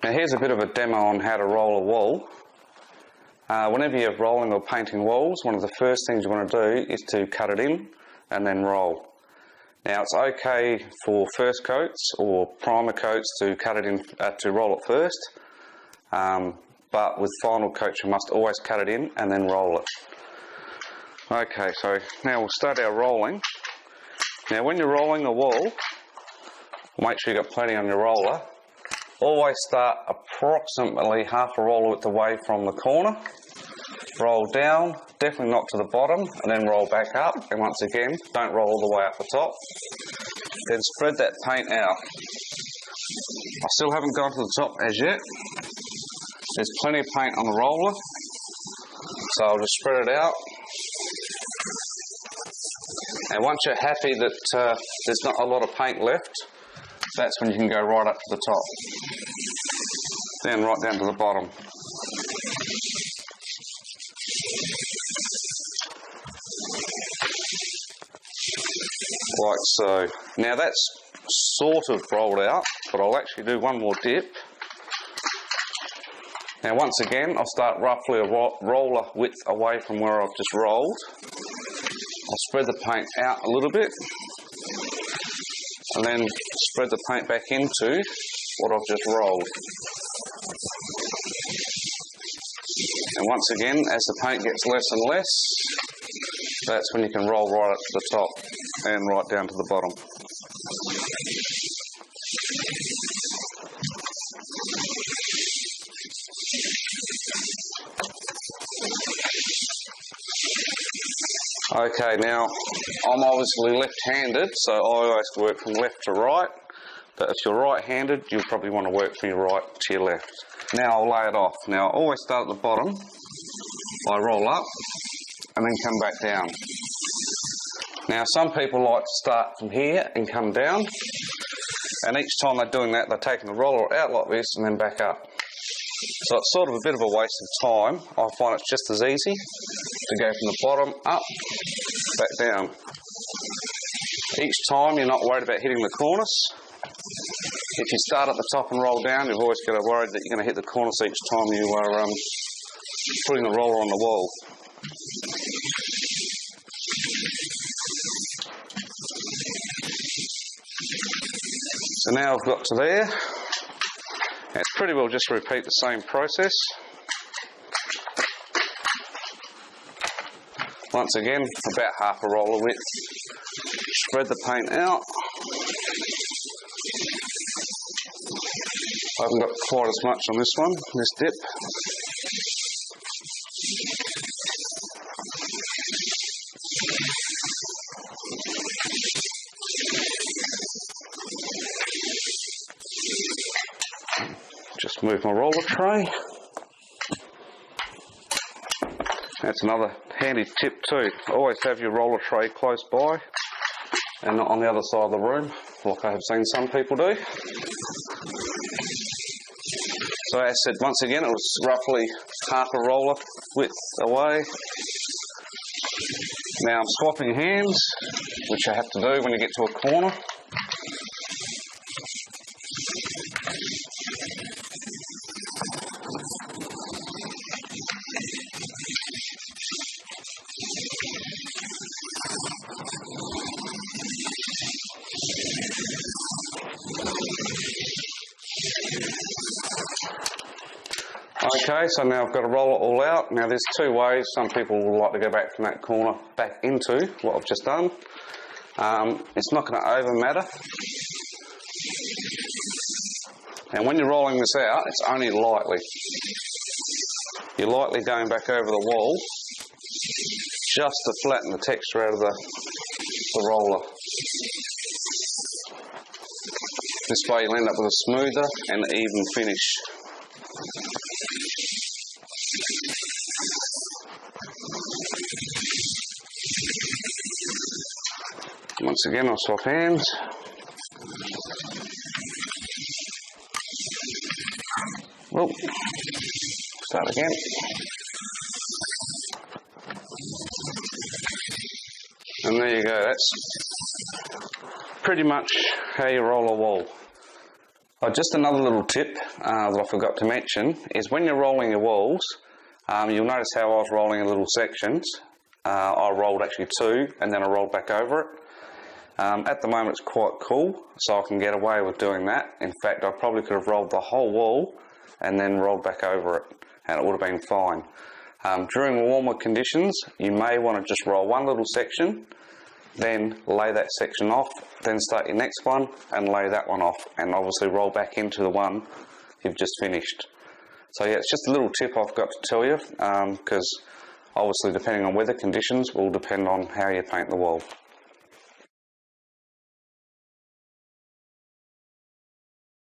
Now here's a bit of a demo on how to roll a wall. Whenever you're rolling or painting walls, one of the first things you want to do is to cut it in and then roll. Now it's okay for first coats or primer coats to cut it in, to roll it first, but with final coats you must always cut it in and then roll it. Okay, so now we'll start our rolling. Now when you're rolling a wall, make sure you've got plenty on your roller. Always start approximately half a roller width away from the corner. Roll down, definitely not to the bottom, and then roll back up. And once again, don't roll all the way up the top. Then spread that paint out. I still haven't gone to the top as yet. There's plenty of paint on the roller, so I'll just spread it out. And once you're happy that there's not a lot of paint left, that's when you can go right up to the top. Then right down to the bottom. Like so. Now that's sort of rolled out, but I'll actually do one more dip. Now once again, I'll start roughly a roller width away from where I've just rolled. I'll spread the paint out a little bit, and then spread the paint back into what I've just rolled. And once again, as the paint gets less and less, that's when you can roll right up to the top and right down to the bottom. Okay, now I'm obviously left-handed, so I always work from left to right. But if you're right-handed, you'll probably want to work from your right to your left. Now I'll lay it off. Now I always start at the bottom. I roll up and then come back down. Now some people like to start from here and come down, and each time they're doing that, they're taking the roller out like this and then back up. So it's sort of a bit of a waste of time. I find it's just as easy to go from the bottom up, back down. Each time you're not worried about hitting the cornice. If you start at the top and roll down, you've always got to worry that you're going to hit the cornice each time you are putting the roller on the wall. So now I've got to there. It's pretty well just repeat the same process. Once again, about half a roller width. Spread the paint out. I haven't got quite as much on this one, this dip. Just move my roller tray. That's another handy tip too. Always have your roller tray close by and not on the other side of the room, like I have seen some people do. So as I said, once again, it was roughly half a roller width away. Now I'm swapping hands, which I have to do when you get to a corner. Okay, so now I've got to roll it all out. Now there's two ways. Some people will like to go back from that corner back into what I've just done. It's not going to over matter. And when you're rolling this out, it's only lightly. You're lightly going back over the wall just to flatten the texture out of the roller. This way you'll end up with a smoother and even finish. Once again, I'll swap hands. Oh, start again. And there you go, that's pretty much how you roll a wall. Oh, just another little tip that I forgot to mention is when you're rolling your walls, you'll notice how I was rolling in little sections. I rolled actually 2 and then I rolled back over it. At the moment it's quite cool, so I can get away with doing that. In fact, I probably could have rolled the whole wall and then rolled back over it, and it would have been fine. During warmer conditions, you may want to just roll one little section, then lay that section off, then start your next one and lay that one off, and obviously roll back into the one you've just finished. So yeah, it's just a little tip I've got to tell you, because obviously depending on weather conditions will depend on how you paint the wall.